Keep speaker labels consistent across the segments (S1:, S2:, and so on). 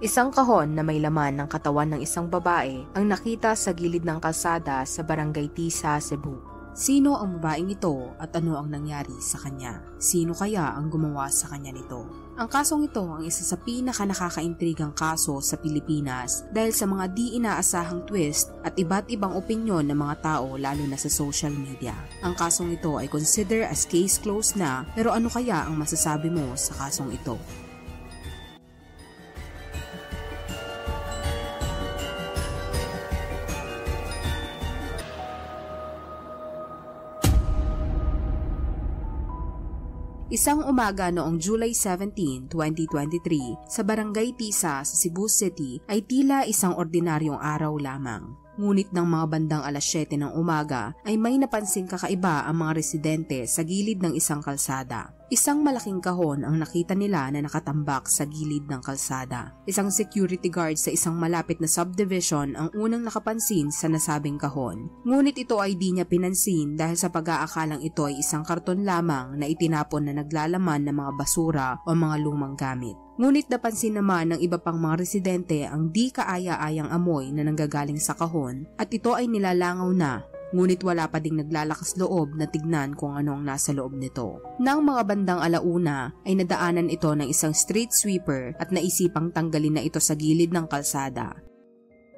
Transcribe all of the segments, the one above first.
S1: Isang kahon na may laman ng katawan ng isang babae ang nakita sa gilid ng kalsada sa Barangay Tisa, Cebu. Sino ang babaeng ito at ano ang nangyari sa kanya? Sino kaya ang gumawa sa kanya nito? Ang kasong ito ang isa sa pinaka-nakakaintrigang kaso sa Pilipinas dahil sa mga di inaasahang twist at iba't ibang opinyon ng mga tao lalo na sa social media. Ang kasong ito ay consider as case closed na, pero ano kaya ang masasabi mo sa kasong ito? Isang umaga noong July 17, 2023 sa Barangay Tisa sa Cebu City ay tila isang ordinaryong araw lamang. Ngunit ng mga bandang alas 7 ng umaga ay may napansing kakaiba ang mga residente sa gilid ng isang kalsada. Isang malaking kahon ang nakita nila na nakatambak sa gilid ng kalsada. Isang security guard sa isang malapit na subdivision ang unang nakapansin sa nasabing kahon. Ngunit ito ay di niya pinansin dahil sa pag-aakalang ito ay isang karton lamang na itinapon na naglalaman ng mga basura o mga lumang gamit. Ngunit napansin naman ng iba pang mga residente ang di kaaya-ayang amoy na nanggagaling sa kahon at ito ay nilalangaw na. Ngunit wala pa ding naglalakas loob na tignan kung ano ang nasa loob nito. Nang mga bandang alauna ay nadaanan ito ng isang street sweeper at naisipang tanggalin na ito sa gilid ng kalsada.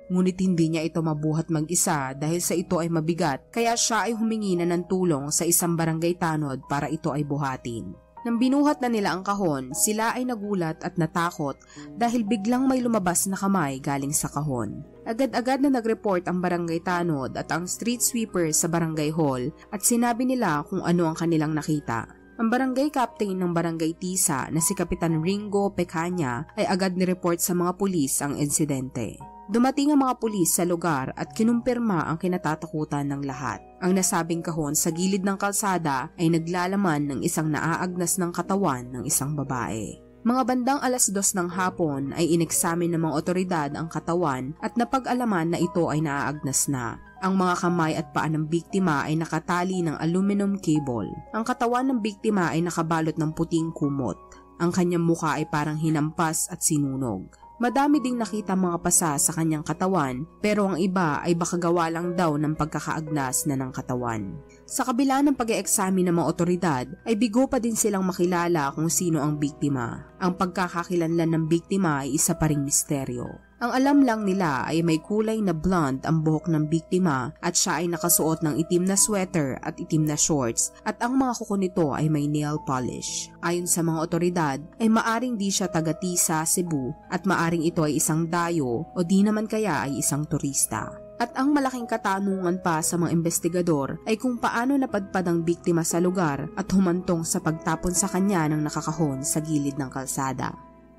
S1: Ngunit hindi niya ito mabuhat mag-isa dahil sa ito ay mabigat kaya siya ay humingi na ng tulong sa isang barangay tanod para ito ay buhatin. Nang binuhat na nila ang kahon, sila ay nagulat at natakot dahil biglang may lumabas na kamay galing sa kahon. Agad-agad na nag-report ang barangay tanod at ang street sweeper sa barangay hall at sinabi nila kung ano ang kanilang nakita. Ang barangay captain ng Barangay Tisa na si Kapitan Ringo Pecanya ay agad ni-report sa mga pulis ang insidente. Dumating ang mga pulis sa lugar at kinumpirma ang kinatatakutan ng lahat. Ang nasabing kahon sa gilid ng kalsada ay naglalaman ng isang naaagnas ng katawan ng isang babae. Mga bandang alas 2 ng hapon ay ineksamin ng mga otoridad ang katawan at napag-alaman na ito ay naaagnas na. Ang mga kamay at paa ng biktima ay nakatali ng aluminum cable. Ang katawan ng biktima ay nakabalot ng puting kumot. Ang kanyang mukha ay parang hinampas at sinunog. Madami ding nakita mga pasa sa kanyang katawan pero ang iba ay baka gawa lang daw ng pagkakaagnas na ng katawan. Sa kabila ng pag-e-examine ng mga otoridad ay bigo pa din silang makilala kung sino ang biktima. Ang pagkakakilanlan ng biktima ay isa pa ring misteryo. Ang alam lang nila ay may kulay na blonde ang buhok ng biktima at siya ay nakasuot ng itim na sweater at itim na shorts at ang mga kuko nito ay may nail polish. Ayon sa mga otoridad ay maaring di siya taga Tisa, Cebu at maaring ito ay isang dayo o di naman kaya ay isang turista. At ang malaking katanungan pa sa mga investigador ay kung paano napadpad ang biktima sa lugar at humantong sa pagtapon sa kanya ng nakakahon sa gilid ng kalsada.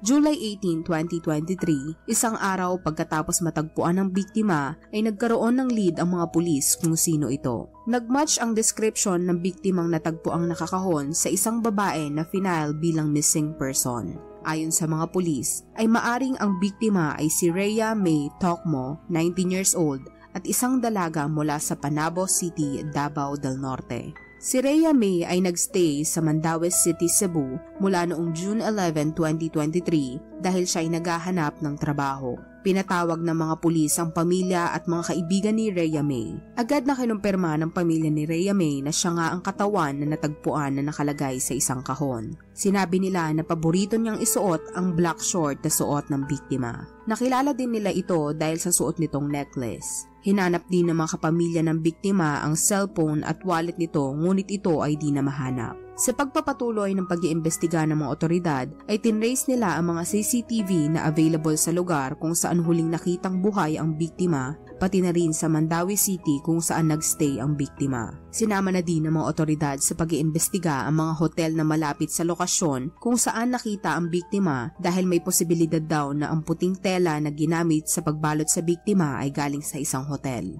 S1: July 18, 2023, isang araw pagkatapos matagpuan ng biktima ay nagkaroon ng lead ang mga pulis kung sino ito. Nagmatch ang description ng biktimang natagpuang nakakahon sa isang babae na final bilang missing person. Ayon sa mga pulis, ay maaring ang biktima ay si Rhea May Tocmo, 19 years old, at isang dalaga mula sa Panabo City, Davao del Norte. Si Rhea May ay nagstay sa Mandaue City, Cebu mula noong June 11, 2023 dahil siya ay naghahanap ng trabaho. Pinatawag ng mga pulis ang pamilya at mga kaibigan ni Rhea May. Agad na kinumpirma ng pamilya ni Rhea May na siya nga ang katawan na natagpuan na nakalagay sa isang kahon. Sinabi nila na paborito niyang isuot ang black short na suot ng biktima. Nakilala din nila ito dahil sa suot nitong necklace. Hinanap din ng mga kapamilya ng biktima ang cellphone at wallet nito ngunit ito ay di na mahanap. Sa pagpapatuloy ng pag-iimbestiga ng mga otoridad ay tinrace nila ang mga CCTV na available sa lugar kung saan huling nakitang buhay ang biktima pati na rin sa Mandaue City kung saan nagstay ang biktima. Sinama na din ng mga otoridad sa pag-iimbestiga ang mga hotel na malapit sa lokasyon kung saan nakita ang biktima dahil may posibilidad daw na ang puting tela na ginamit sa pagbalot sa biktima ay galing sa isang hotel.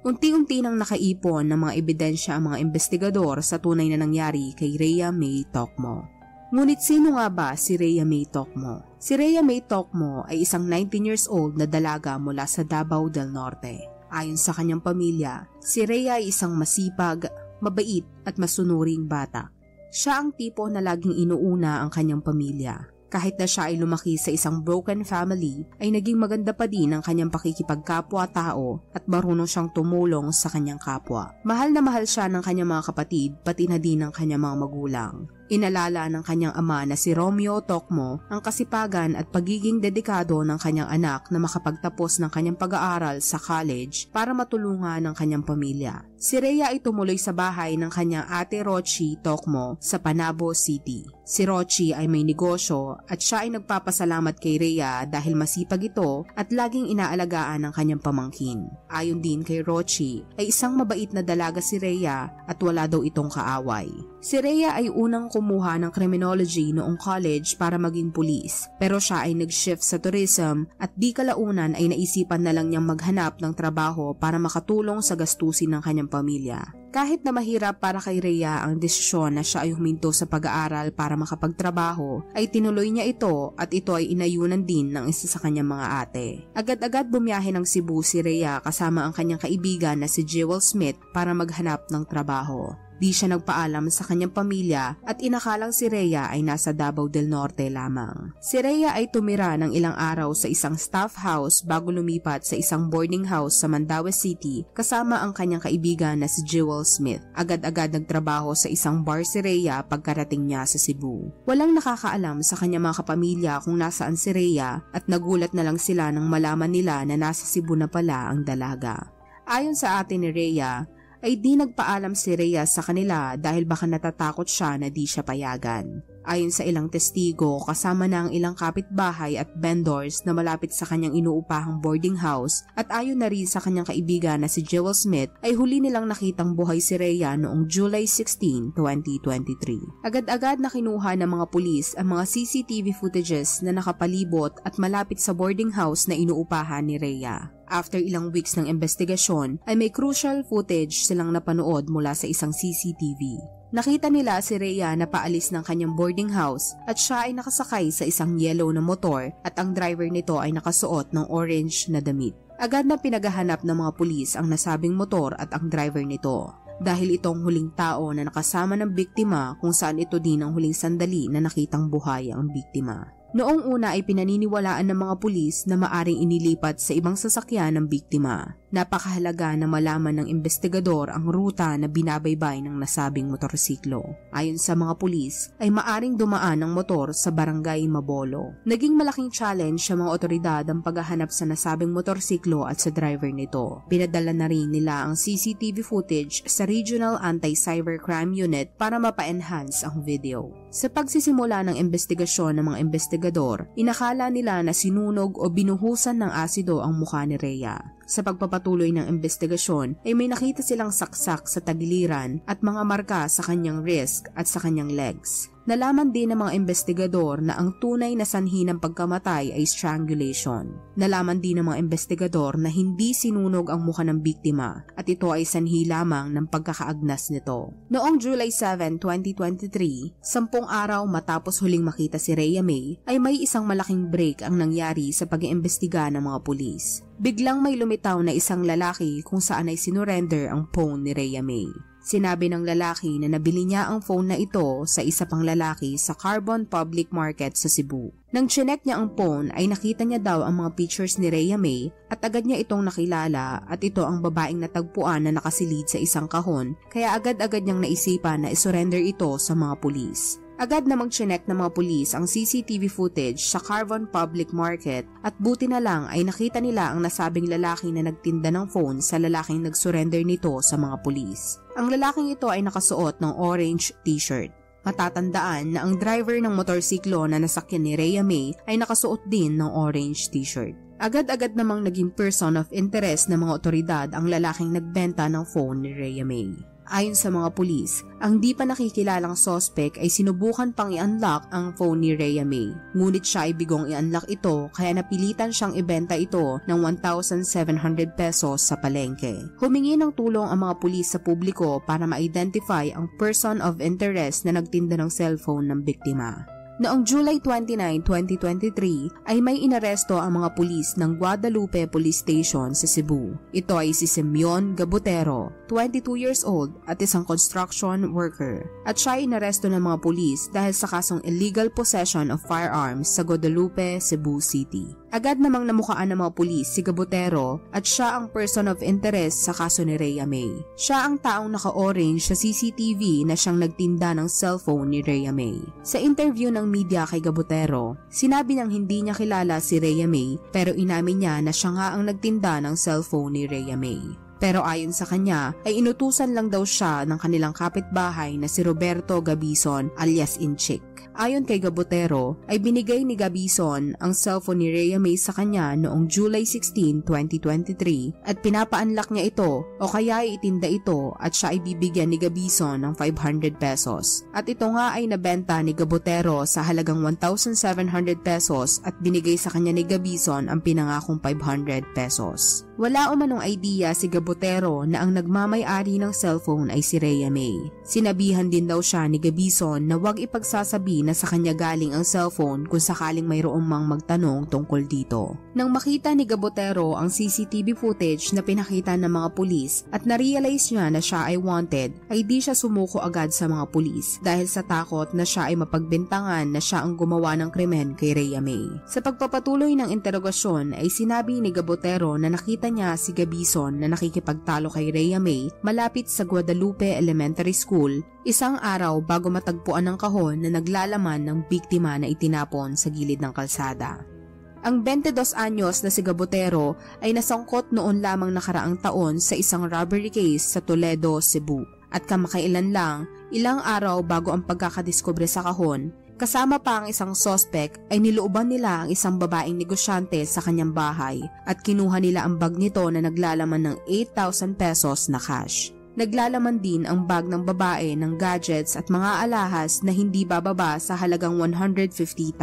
S1: Unti-unti nang nakaipon ng mga ebidensya ang mga investigador sa tunay na nangyari kay Rhea May Tocmo. Ngunit sino nga ba si Rhea May Tocmo? Si Rhea May Tocmo ay isang 19 years old na dalaga mula sa Davao del Norte. Ayon sa kanyang pamilya, si Rhea ay isang masipag, mabait at masunuring bata. Siya ang tipo na laging inuuna ang kanyang pamilya. Kahit na siya ay lumaki sa isang broken family, ay naging maganda pa din ang kanyang pakikipagkapwa-tao at marunong siyang tumulong sa kanyang kapwa. Mahal na mahal siya ng kanyang mga kapatid, pati na din ng kanyang mga magulang. Inalala ng kanyang ama na si Romeo Tokmo ang kasipagan at pagiging dedikado ng kanyang anak na makapagtapos ng kanyang pag-aaral sa college para matulungan ng kanyang pamilya. Si Rhea ay tumuloy sa bahay ng kanyang ate Rochi Tokmo sa Panabo City. Si Rochi ay may negosyo at siya ay nagpapasalamat kay Rhea dahil masipag ito at laging inaalagaan ng kanyang pamangkin. Ayon din kay Rochi ay isang mabait na dalaga si Rhea at wala daw itong kaaway. Si Rhea ay unang kumuha ng criminology noong college para maging pulis, pero siya ay nag-shift sa tourism at di kalaunan ay naisipan na lang niyang maghanap ng trabaho para makatulong sa gastusin ng kanyang pamilya. Kahit na mahirap para kay Rhea ang desisyon na siya ay huminto sa pag-aaral para makapagtrabaho, ay tinuloy niya ito at ito ay inayunan din ng isa sa kanyang mga ate. Agad-agad bumiyahe ng Cebu si Rhea kasama ang kanyang kaibigan na si Jewel Smith para maghanap ng trabaho. Di siya nagpaalam sa kanyang pamilya at inakalang si Rhea ay nasa Davao del Norte lamang. Si Rhea ay tumira ng ilang araw sa isang staff house bago lumipat sa isang boarding house sa Mandaue City kasama ang kanyang kaibigan na si Jewel Smith. Agad-agad nagtrabaho sa isang bar si Rhea pagkarating niya sa Cebu. Walang nakakaalam sa kanyang mga kapamilya kung nasaan si Rhea at nagulat na lang sila nang malaman nila na nasa Cebu na pala ang dalaga. Ayon sa ate ni Rhea, ay di nagpaalam si Rhea sa kanila dahil baka natatakot siya na di siya payagan. Ayon sa ilang testigo, kasama na ang ilang kapitbahay at vendors na malapit sa kanyang inuupahang boarding house at ayon na rin sa kanyang kaibigan na si Jewel Smith ay huli nilang nakitang buhay si Rhea noong July 16, 2023. Agad-agad na kinuha ng mga pulis ang mga CCTV footages na nakapalibot at malapit sa boarding house na inuupahan ni Rhea. After ilang weeks ng investigasyon ay may crucial footage silang napanood mula sa isang CCTV. Nakita nila si Rhea na paalis ng kanyang boarding house at siya ay nakasakay sa isang yellow na motor at ang driver nito ay nakasuot ng orange na damit. Agad na pinaghahanap ng mga pulis ang nasabing motor at ang driver nito. Dahil itong huling tao na nakasama ng biktima kung saan ito din ang huling sandali na nakitang buhay ang biktima. Noong una ay pinaniniwalaan ng mga pulis na maaring inilipat sa ibang sasakyan ng biktima. Napakahalaga na malaman ng investigador ang ruta na binabaybay ng nasabing motorsiklo. Ayon sa mga pulis, ay maaring dumaan ang motor sa barangay Mabolo. Naging malaking challenge sa mga otoridad ang paghahanap sa nasabing motorsiklo at sa driver nito. Pinadala na rin nila ang CCTV footage sa Regional Anti-Cybercrime Unit para mapa-enhance ang video. Sa pagsisimula ng investigasyon ng mga investigador, inakala nila na sinunog o binuhusan ng asido ang mukha ni Rhea. Sa pagpapatuloy ng investigasyon ay may nakita silang saksak sa tagiliran at mga marka sa kanyang wrist at sa kanyang legs. Nalaman din ng mga investigador na ang tunay na sanhi ng pagkamatay ay strangulation. Nalaman din ng mga investigador na hindi sinunog ang mukha ng biktima at ito ay sanhi lamang ng pagkakaagnas nito. Noong July 7, 2023, 10 araw matapos huling makita si Rhea May, ay may isang malaking break ang nangyari sa pag-iimbestiga ng mga pulis. Biglang may lumitaw na isang lalaki kung saan ay sinurrender ang phone ni Rhea May. Sinabi ng lalaki na nabili niya ang phone na ito sa isa pang lalaki sa Carbon Public Market sa Cebu. Nang chinek niya ang phone ay nakita niya daw ang mga pictures ni Rhea May at agad niya itong nakilala at ito ang babaeng natagpuan na nakasilid sa isang kahon kaya agad-agad niyang naisipan na isurrender ito sa mga pulis. Agad na mag-chinek ng mga pulis ang CCTV footage sa Carbon Public Market at buti na lang ay nakita nila ang nasabing lalaki na nagtinda ng phone sa lalaking nag-surrender nito sa mga pulis. Ang lalaking ito ay nakasuot ng orange t-shirt. Matatandaan na ang driver ng motorsiklo na nasakyan ni Rhea May ay nakasuot din ng orange t-shirt. Agad-agad namang naging person of interest ng mga otoridad ang lalaking nagbenta ng phone ni Rhea May. Ayon sa mga pulis, ang di pa nakikilalang sospek ay sinubukan pang i-unlock ang phone ni Rhea May. Ngunit siya ay bigong i-unlock ito kaya napilitan siyang ibenta ito ng 1,700 pesos sa palengke. Humingi ng tulong ang mga pulis sa publiko para ma-identify ang person of interest na nagtinda ng cellphone ng biktima. Noong July 29, 2023 ay may inaresto ang mga pulis ng Guadalupe Police Station sa Cebu. Ito ay si Simeon Gabotero, 22 years old at isang construction worker. At siya ay inaresto ng mga pulis dahil sa kasong illegal possession of firearms sa Guadalupe, Cebu City. Agad namang namukaan ng mga pulis si Gabotero at siya ang person of interest sa kaso ni Rhea May. Siya ang taong naka-orange sa CCTV na siyang nagtinda ng cellphone ni Rhea May. Sa interview ng media kay Gabotero, sinabi niyang hindi niya kilala si Rhea May pero inamin niya na siya nga ang nagtinda ng cellphone ni Rhea May. Pero ayon sa kanya ay inutusan lang daw siya ng kanilang kapitbahay na si Roberto Gabison alias Inchik. Ayon kay Gabotero ay binigay ni Gabison ang cellphone ni Rhea May sa kanya noong July 16, 2023 at pinapaanlak niya ito o kaya itinda ito at siya ay bibigyan ni Gabison ng 500 pesos. At ito nga ay nabenta ni Gabotero sa halagang 1,700 pesos at binigay sa kanya ni Gabison ang pinangakong 500 pesos. Wala umanong idea si Gabotero na ang nagmamay-ari ng cellphone ay si Rhea May. Sinabihan din daw siya ni Gabison na huwag ipagsasabi na sa kanya galing ang cellphone kung sakaling mayroong mang magtanong tungkol dito. Nang makita ni Gabotero ang CCTV footage na pinakita ng mga pulis at na-realize niya na siya ay wanted, ay di siya sumuko agad sa mga pulis dahil sa takot na siya ay mapagbintangan na siya ang gumawa ng krimen kay Rhea May. Sa pagpapatuloy ng interogasyon ay sinabi ni Gabotero na nakita niya si Gabison na nakikipagtalo kay Rhea May malapit sa Guadalupe Elementary School isang araw bago matagpuan ng kahon na naglalaman ng biktima na itinapon sa gilid ng kalsada. Ang 22 anyos na si Gabotero ay nasangkot noon lamang nakaraang taon sa isang robbery case sa Toledo, Cebu. At kamakailan lang, ilang araw bago ang pagkakadiskubre sa kahon, kasama pa ang isang suspect ay nilooban nila ang isang babaeng negosyante sa kanyang bahay at kinuha nila ang bag nito na naglalaman ng 8,000 pesos na cash. Naglalaman din ang bag ng babae ng gadgets at mga alahas na hindi bababa sa halagang 150,000.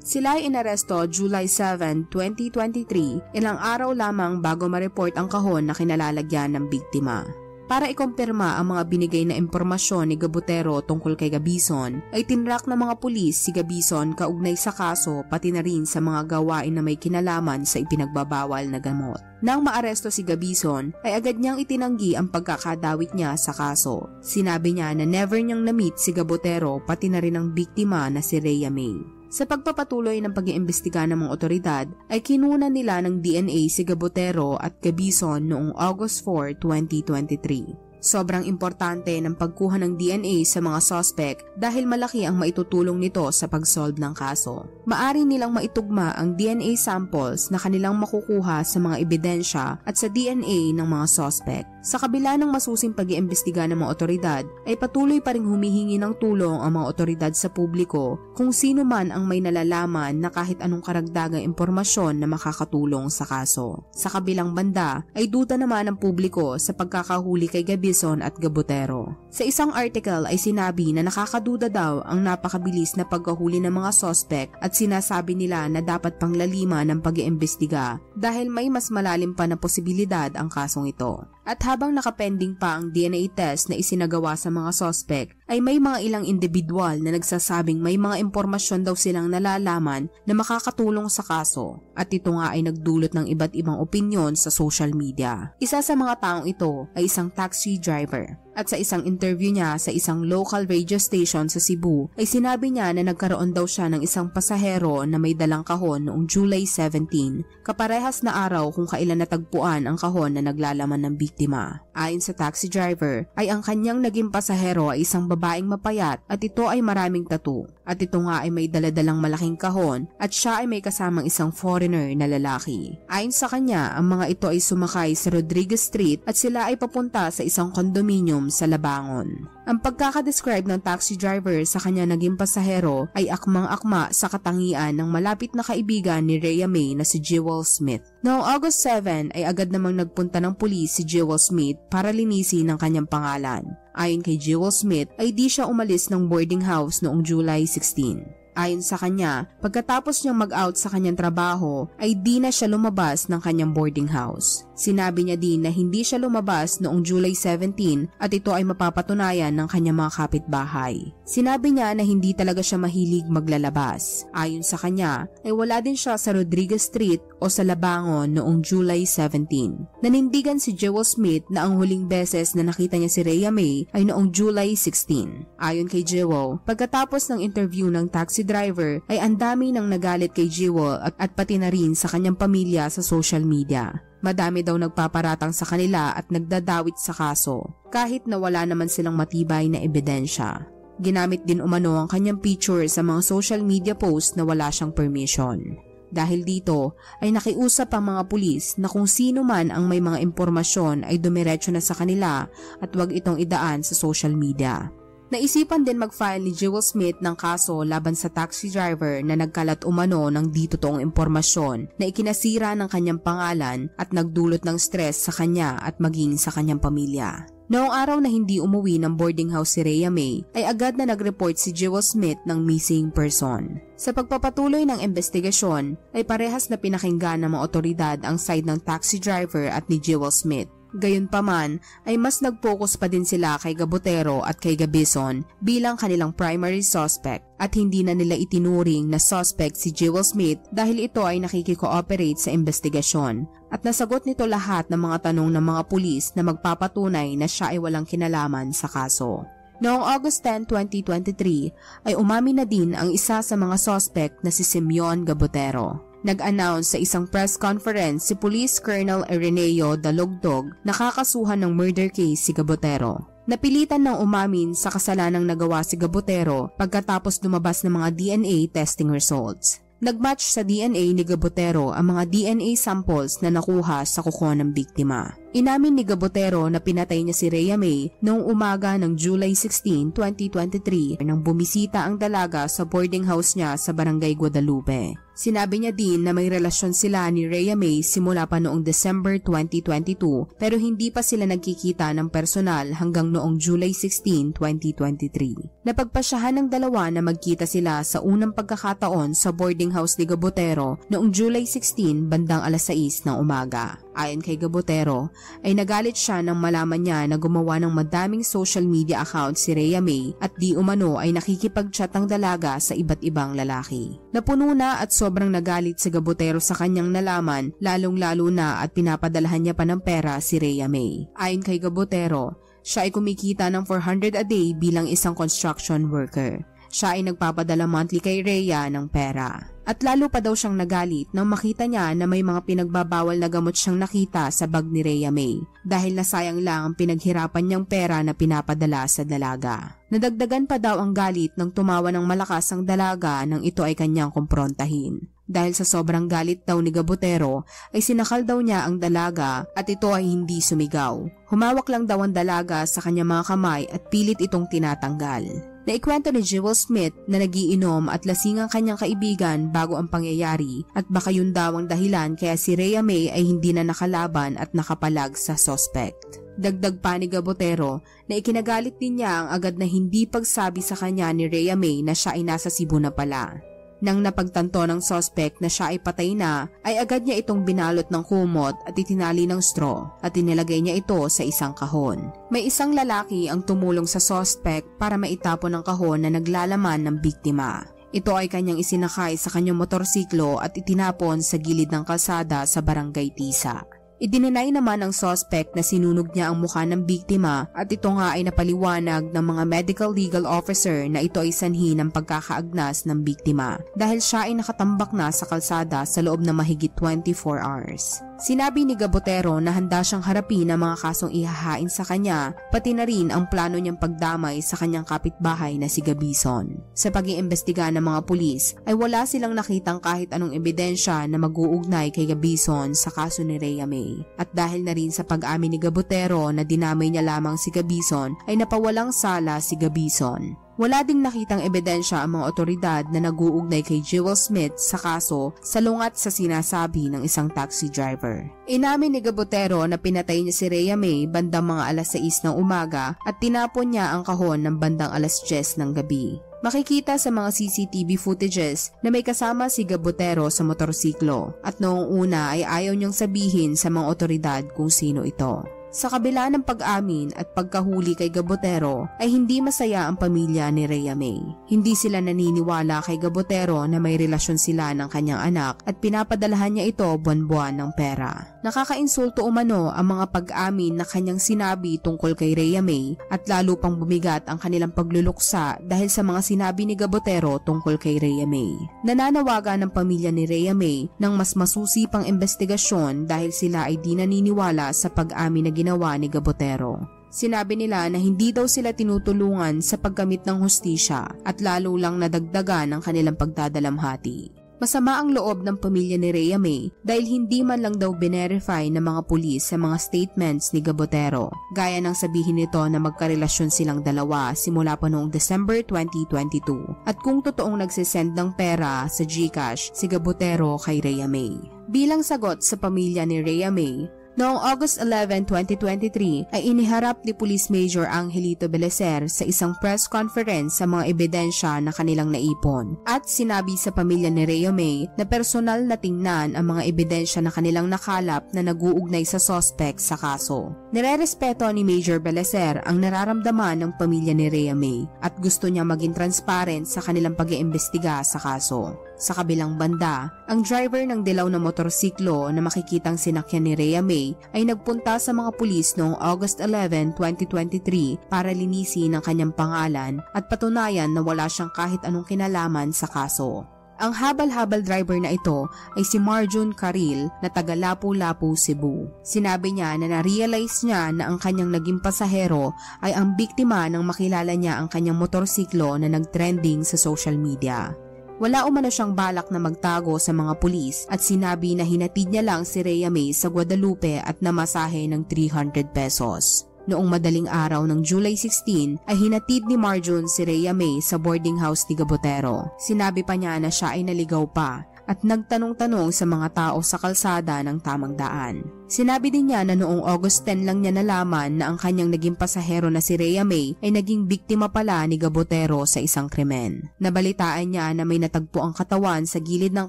S1: Sila ay inaresto July 7, 2023, ilang araw lamang bago ma-report ang kahon na kinalalagyan ng biktima. Para ikumpirma ang mga binigay na impormasyon ni Gabotero tungkol kay Gabison, ay tinrak ng mga pulis si Gabison kaugnay sa kaso pati na rin sa mga gawain na may kinalaman sa ipinagbabawal na gamot. Nang maaresto si Gabison, ay agad niyang itinanggi ang pagkakadawit niya sa kaso. Sinabi niya na never niyang na-meet si Gabotero pati na rin ang biktima na si Rhea May. Sa pagpapatuloy ng pag-iimbestiga ng mga otoridad ay kinuha nila ng DNA si Gabotero at Gabison noong August 4, 2023. Sobrang importante ng pagkuha ng DNA sa mga suspect dahil malaki ang maitutulong nito sa pag-solve ng kaso. Maari nilang maitugma ang DNA samples na kanilang makukuha sa mga ebidensya at sa DNA ng mga suspect. Sa kabila ng masusing pag-iimbestiga ng mga otoridad, ay patuloy pa ring humihingi ng tulong ang mga otoridad sa publiko kung sino man ang may nalalaman na kahit anong karagdagang impormasyon na makakatulong sa kaso. Sa kabilang banda, ay duda naman ng publiko sa pagkakahuli kay Gabison at Gabotero. Sa isang article ay sinabi na nakakaduda daw ang napakabilis na pagkahuli ng mga suspect at sinasabi nila na dapat panglaliman ng pag-iimbestiga dahil may mas malalim pa na posibilidad ang kasong ito. At habang nakapending pa ang DNA test na isinagawa sa mga suspect, ay may mga ilang individual na nagsasabing may mga impormasyon daw silang nalalaman na makakatulong sa kaso. At ito nga ay nagdulot ng iba't ibang opinyon sa social media. Isa sa mga taong ito ay isang taxi driver. At sa isang interview niya sa isang local radio station sa Cebu, ay sinabi niya na nagkaroon daw siya ng isang pasahero na may dalang kahon noong July 17, kaparehas na araw kung kailan natagpuan ang kahon na naglalaman ng biktima. Ayon sa taxi driver, ay ang kanyang naging pasahero ay isang babaeng mapayat at ito ay maraming tattoo. At ito nga ay may daladalang malaking kahon at siya ay may kasamang isang foreigner na lalaki. Ayon sa kanya, ang mga ito ay sumakay sa Rodriguez Street at sila ay papunta sa isang condominium sa Labangon. Ang pagkakadescribe ng taxi driver sa kanya naging pasahero ay akmang-akma sa katangian ng malapit na kaibigan ni Rhea May na si Jewel Smith. Noong August 7 ay agad namang nagpunta ng pulis si Jewel Smith para linisin ang kanyang pangalan. Ayon kay Jewel Smith ay di siya umalis ng boarding house noong July 16. Ayon sa kanya, pagkatapos niyang mag-out sa kanyang trabaho ay di na siya lumabas ng kanyang boarding house. Sinabi niya din na hindi siya lumabas noong July 17 at ito ay mapapatunayan ng kanyang mga kapitbahay. Sinabi niya na hindi talaga siya mahilig maglalabas. Ayon sa kanya ay wala din siya sa Rodriguez Street o sa Labangon noong July 17. Nanindigan si Jewel Smith na ang huling beses na nakita niya si Rhea May ay noong July 16. Ayon kay Jewel, pagkatapos ng interview ng taxi driver ay ang dami nang nagalit kay Jewel at pati na rin sa kanyang pamilya sa social media. Madami daw nagpaparatang sa kanila at nagdadawit sa kaso, kahit na wala naman silang matibay na ebidensya. Ginamit din umano ang kanyang picture sa mga social media posts na wala siyang permission. Dahil dito ay nakiusap ang mga pulis na kung sino man ang may mga impormasyon ay dumiretso na sa kanila at huwag itong idaan sa social media. Naisipan din mag-file ni Jewel Smith ng kaso laban sa taxi driver na nagkalat umano ng di totoong impormasyon na ikinasira ng kanyang pangalan at nagdulot ng stress sa kanya at maging sa kanyang pamilya. Noong araw na hindi umuwi ng boarding house si Rhea May, ay agad na nag-report si Jewel Smith ng missing person. Sa pagpapatuloy ng investigasyon, ay parehas na pinakinggan ng mga otoridad ang side ng taxi driver at ni Jewel Smith. Gayunpaman ay mas nag-focus pa din sila kay Gabotero at kay Gabison bilang kanilang primary suspect at hindi na nila itinuring na suspect si Jewel Smith dahil ito ay nakikikooperate sa investigasyon at nasagot nito lahat ng mga tanong ng mga pulis na magpapatunay na siya ay walang kinalaman sa kaso. Noong August 10, 2023 ay umamin na din ang isa sa mga suspect na si Simeon Gabotero. Nag-announce sa isang press conference si Police Colonel Ireneo Dalugdog na kakasuhan ng murder case si Gabotero. Napilitan ng umamin sa kasalanang nagawa si Gabotero pagkatapos lumabas ng mga DNA testing results. Nagmatch sa DNA ni Gabotero ang mga DNA samples na nakuha sa kuko ng biktima. Inamin ni Gabotero na pinatay niya si Rhea May noong umaga ng July 16, 2023 nang bumisita ang dalaga sa boarding house niya sa Barangay Guadalupe. Sinabi niya din na may relasyon sila ni Rhea May simula pa noong December 2022 pero hindi pa sila nagkikita ng personal hanggang noong July 16, 2023. Napagpasyahan ng dalawa na magkita sila sa unang pagkakataon sa boarding house ni Gabotero noong July 16 bandang alas 6 ng umaga. Ayon kay Gabotero, ay nagalit siya nang malaman niya na gumawa ng madaming social media account si Rhea May at di umano ay nakikipag-chat ang dalaga sa iba't ibang lalaki. Napuno na at sobrang nagalit si Gabotero sa kanyang nalaman lalong-lalo na at pinapadalahan niya pa ng pera si Rhea May. Ayon kay Gabotero, siya ay kumikita ng 400 a day bilang isang construction worker. Siya ay nagpapadala monthly kay Rhea ng pera. At lalo pa daw siyang nagalit nang makita niya na may mga pinagbabawal na gamot siyang nakita sa bag ni Rhea May dahil nasayang lang ang pinaghirapan niyang pera na pinapadala sa dalaga. Nadagdagan pa daw ang galit nang tumawa ng malakas ang dalaga nang ito ay kanyang kumprontahin. Dahil sa sobrang galit daw ni Gabotero ay sinakal daw niya ang dalaga at ito ay hindi sumigaw. Humawak lang daw ang dalaga sa kanyang mga kamay at pilit itong tinatanggal. Naikwento ni Jewel Smith na nagiinom at lasing ang kanyang kaibigan bago ang pangyayari at baka yun daw ang dahilan kaya si Rhea May ay hindi na nakalaban at nakapalag sa suspect. Dagdag pa ni Gabotero na ikinagalit din niya ang agad na hindi pagsabi sa kanya ni Rhea May na siya ay nasa Cebu na pala. Nang napagtanto ng suspect na siya ay patay na, ay agad niya itong binalot ng kumot at itinali ng straw at inilagay niya ito sa isang kahon. May isang lalaki ang tumulong sa suspect para maitapon ang kahon na naglalaman ng biktima. Ito ay kanyang isinakay sa kanyang motorsiklo at itinapon sa gilid ng kalsada sa Barangay Tisa. Idinenay naman ng suspect na sinunog niya ang mukha ng biktima at ito nga ay napaliwanag ng mga medical legal officer na ito ay sanhi ng pagkakaagnas ng biktima dahil siya ay nakatambak na sa kalsada sa loob ng mahigit 24 hours. Sinabi ni Gabotero na handa siyang harapin ang mga kasong ihahain sa kanya pati na rin ang plano niyang pagdamay sa kanyang kapitbahay na si Gabison. Sa pag-iimbestiga ng mga pulis ay wala silang nakitang kahit anong ebidensya na mag-uugnay kay Gabison sa kaso ni Rhea May. At dahil na rin sa pag-amin ni Gabotero na dinamay niya lamang si Gabison ay napawalang sala si Gabison. Wala ding nakitang ebidensya ang mga otoridad na nag-uugnay kay Jewel Smith sa kaso salungat sa sinasabi ng isang taxi driver. Inamin ni Gabotero na pinatay niya si Rhea May bandang mga alas 6 ng umaga at tinapon niya ang kahon ng bandang alas 10 ng gabi. Makikita sa mga CCTV footages na may kasama si Gabotero sa motorsiklo at noong una ay ayaw niyang sabihin sa mga otoridad kung sino ito. Sa kabila ng pag-amin at pagkahuli kay Gabotero ay hindi masaya ang pamilya ni Rhea May. Hindi sila naniniwala kay Gabotero na may relasyon sila ng kanyang anak at pinapadalahan niya ito buwan-buwan ng pera. Nakakainsulto umano ang mga pag-amin na kanyang sinabi tungkol kay Rhea May at lalo pang bumigat ang kanilang pagluluksa dahil sa mga sinabi ni Gabotero tungkol kay Rhea May. Nananawagan ng pamilya ni Rhea May ng mas masusipang investigasyon dahil sila ay di naniniwala sa pag-amin na ginawa ni Gabotero. Sinabi nila na hindi daw sila tinutulungan sa pagkamit ng hustisya at lalo lang nadagdagan ang kanilang pagdadalamhati. Masama ang loob ng pamilya ni Rhea May dahil hindi man lang daw binerify ng mga pulis sa mga statements ni Gabotero, gaya ng sabihin nito na magkarelasyon silang dalawa simula pa noong December 2022 at kung totoong nagsisend ng pera sa GCash si Gabotero kay Rhea May. Bilang sagot sa pamilya ni Rhea May, noong August 11, 2023 ay iniharap ni Police Major Angelito Belecer sa isang press conference sa mga ebidensya na kanilang naipon at sinabi sa pamilya ni Rhea May na personal na tingnan ang mga ebidensya na kanilang nakalap na nag-uugnay sa suspect sa kaso. Nirerespeto ni Major Belecer ang nararamdaman ng pamilya ni Rhea May at gusto niya maging transparent sa kanilang pag-iimbestiga sa kaso. Sa kabilang banda, ang driver ng dilaw na motorsiklo na makikitang sinakyan ni Rhea May ay nagpunta sa mga pulis noong August 11, 2023 para linisin ang kanyang pangalan at patunayan na wala siyang kahit anong kinalaman sa kaso. Ang habal-habal driver na ito ay si Marjun Carril na taga Lapu-Lapu, Cebu. Sinabi niya na na-realize niya na ang kanyang naging pasahero ay ang biktima nang makilala niya ang kanyang motorsiklo na nag-trending sa social media. Wala umano siyang balak na magtago sa mga pulis at sinabi na hinatid niya lang si Rhea May sa Guadalupe at namasahe ng 300 pesos. Noong madaling araw ng July 16 ay hinatid ni Marjun si Rhea May sa boarding house ni Gabotero. Sinabi pa niya na siya ay naligaw pa at nagtanong-tanong sa mga tao sa kalsada ng tamang daan. Sinabi din niya na noong August 10 lang niya nalaman na ang kanyang naging pasahero na si Rhea May ay naging biktima pala ni Gabotero sa isang krimen. Nabalitaan niya na may natagpo ang katawan sa gilid ng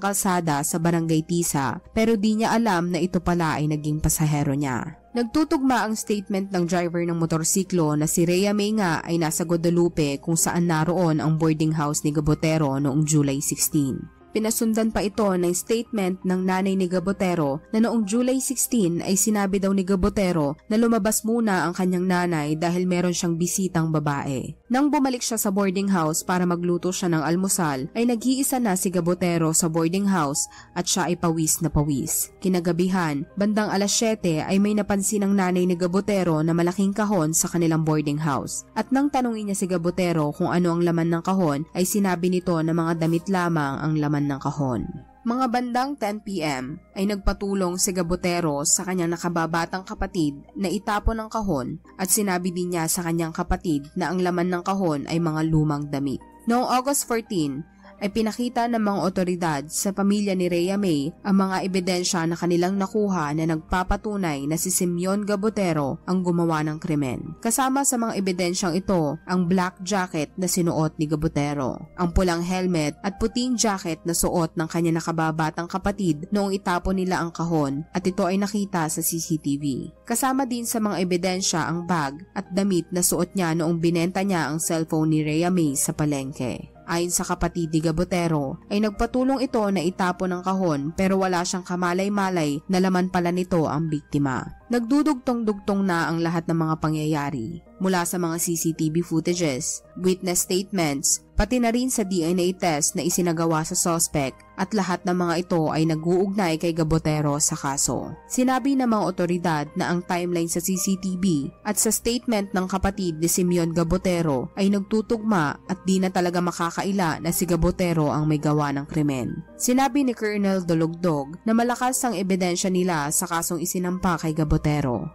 S1: kalsada sa Barangay Tisa pero di niya alam na ito pala ay naging pasahero niya. Nagtutugma ang statement ng driver ng motorsiklo na si Rhea May nga ay nasa Guadalupe kung saan naroon ang boarding house ni Gabotero noong July 16. Pinasundan pa ito ng statement ng nanay ni Gabotero na noong July 16 ay sinabi daw ni Gabotero na lumabas muna ang kanyang nanay dahil meron siyang bisitang babae. Nang bumalik siya sa boarding house para magluto siya ng almusal ay nag-iisa na si Gabotero sa boarding house at siya ay pawis na pawis. Kinagabihan, bandang alas 7 ay may napansin ang nanay ni Gabotero na malaking kahon sa kanilang boarding house. At nang tanungin niya si Gabotero kung ano ang laman ng kahon ay sinabi nito na mga damit lamang ang laman ng kahon. Mga bandang 10 p.m. ay nagpatulong si Gabotero sa kanyang nakababatang kapatid na itapon ang kahon at sinabi din niya sa kanyang kapatid na ang laman ng kahon ay mga lumang damit. Noong August 14, ay pinakita ng mga otoridad sa pamilya ni Rhea May ang mga ebidensya na kanilang nakuha na nagpapatunay na si Simeon Gabotero ang gumawa ng krimen. Kasama sa mga ebidensyang ito ang black jacket na sinuot ni Gabotero, ang pulang helmet at puting jacket na suot ng kanya nakababatang kapatid noong itapon nila ang kahon at ito ay nakita sa CCTV. Kasama din sa mga ebidensya ang bag at damit na suot niya noong binenta niya ang cellphone ni Rhea May sa palengke. Ayon sa kapatid ni Gabotero, ay nagpatulong ito na itapon ang kahon pero wala siyang kamalay-malay na laman pala nito ang biktima. Nagdudugtong-dugtong na ang lahat ng mga pangyayari. Mula sa mga CCTV footages, witness statements, pati na rin sa DNA test na isinagawa sa suspect at lahat ng mga ito ay nag-uugnay kay Gabotero sa kaso. Sinabi ng mga otoridad na ang timeline sa CCTV at sa statement ng kapatid ni Simeon Gabotero ay nagtutugma at di na talaga makakaila na si Gabotero ang may gawa ng krimen. Sinabi ni Colonel Dologdog na malakas ang ebidensya nila sa kasong isinampa kay Gabotero.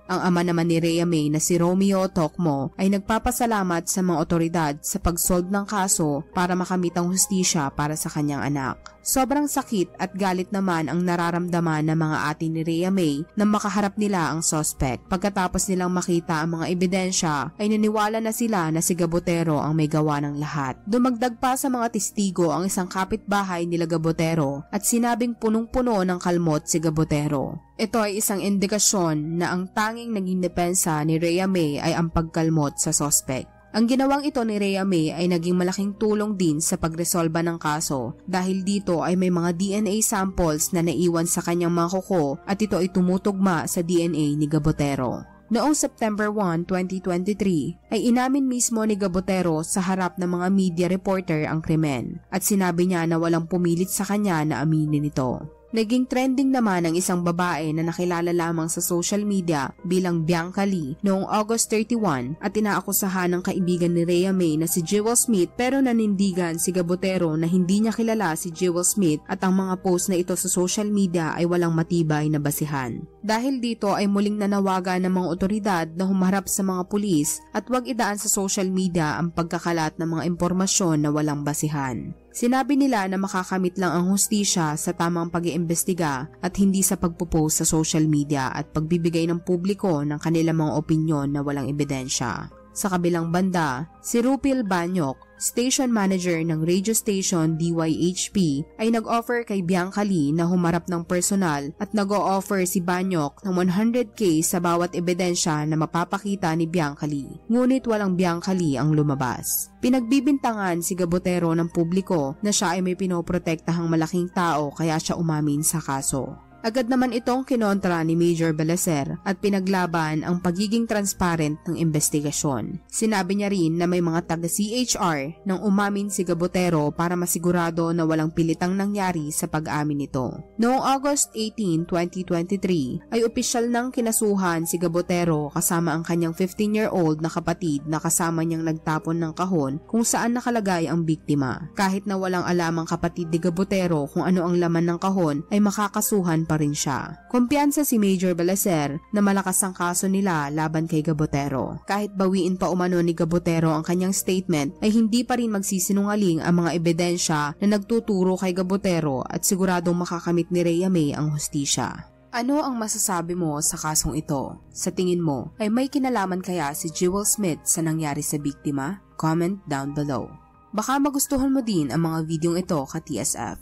S1: Ang ama naman ni Rhea May na si Romeo Tocmo ay nagpapasalamat sa mga otoridad sa pag-solve ng kaso para makamit ang hustisya para sa kanyang anak. Sobrang sakit at galit naman ang nararamdaman ng mga ate ni Rhea May na makaharap nila ang suspect. Pagkatapos nilang makita ang mga ebidensya ay naniwala na sila na si Gabotero ang may gawa ng lahat. Dumagdag pa sa mga testigo ang isang kapitbahay nila Gabotero at sinabing punong-puno ng kalmot si Gabotero. Ito ay isang indikasyon na ang tanging naging depensa ni Rhea May ay ang pagkalmot sa suspect. Ang ginawang ito ni Rhea May ay naging malaking tulong din sa pagresolba ng kaso dahil dito ay may mga DNA samples na naiwan sa kanyang mga kuko at ito ay tumutugma sa DNA ni Gabotero. Noong September 1, 2023 ay inamin mismo ni Gabotero sa harap ng mga media reporter ang krimen at sinabi niya na walang pumilit sa kanya na aminin ito. Naging trending naman ang isang babae na nakilala lamang sa social media bilang Bianca Lee noong August 31 at inaakusahan ng kaibigan ni Rhea May na si Jewel Smith pero nanindigan si Gabotero na hindi niya kilala si Jewel Smith at ang mga post na ito sa social media ay walang matibay na basihan. Dahil dito ay muling nanawagan ng mga otoridad na humarap sa mga pulis at huwag idaan sa social media ang pagkakalat ng mga impormasyon na walang basihan. Sinabi nila na makakamit lang ang hustisya sa tamang pag-iimbestiga at hindi sa pagpo-post sa social media at pagbibigay ng publiko ng kanilang mga opinyon na walang ebidensya. Sa kabilang banda, si Rupil Banyok, station manager ng radio station DYHP, ay nag-offer kay Bianca Lee na humarap ng personal at nag-o-offer si Banyok ng 100k sa bawat ebidensya na mapapakita ni Bianca Lee. Ngunit walang Bianca Lee ang lumabas. Pinagbibintangan si Gabotero ng publiko na siya ay may pinoprotektahang malaking tao kaya siya umamin sa kaso. Agad naman itong kinontra ni Major Balacer at pinaglaban ang pagiging transparent ng investigasyon. Sinabi niya rin na may mga taga-CHR nang umamin si Gabotero para masigurado na walang pilitang nangyari sa pag-amin nito. Noong August 18, 2023 ay opisyal nang kinasuhan si Gabotero kasama ang kanyang 15-year-old na kapatid na kasama niyang nagtapon ng kahon kung saan nakalagay ang biktima. Kahit na walang alam ang kapatid ni Gabotero kung ano ang laman ng kahon ay makakasuhan pa rin siya. Kumpiyansa si Major Balacer na malakas ang kaso nila laban kay Gabotero. Kahit bawiin pa umano ni Gabotero ang kanyang statement ay hindi pa rin magsisinungaling ang mga ebidensya na nagtuturo kay Gabotero at siguradong makakamit ni Rhea May ang hustisya. Ano ang masasabi mo sa kasong ito? Sa tingin mo ay may kinalaman kaya si Jewel Smith sa nangyari sa biktima? Comment down below. Baka magustuhan mo din ang mga videong ito ka TSF.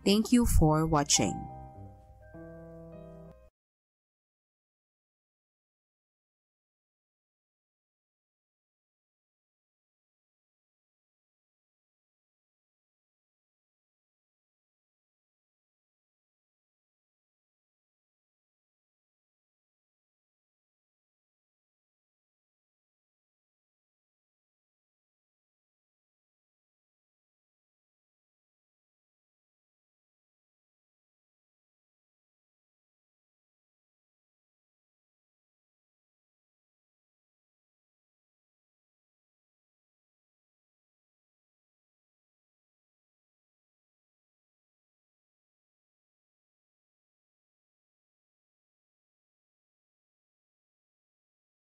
S1: Thank you for watching.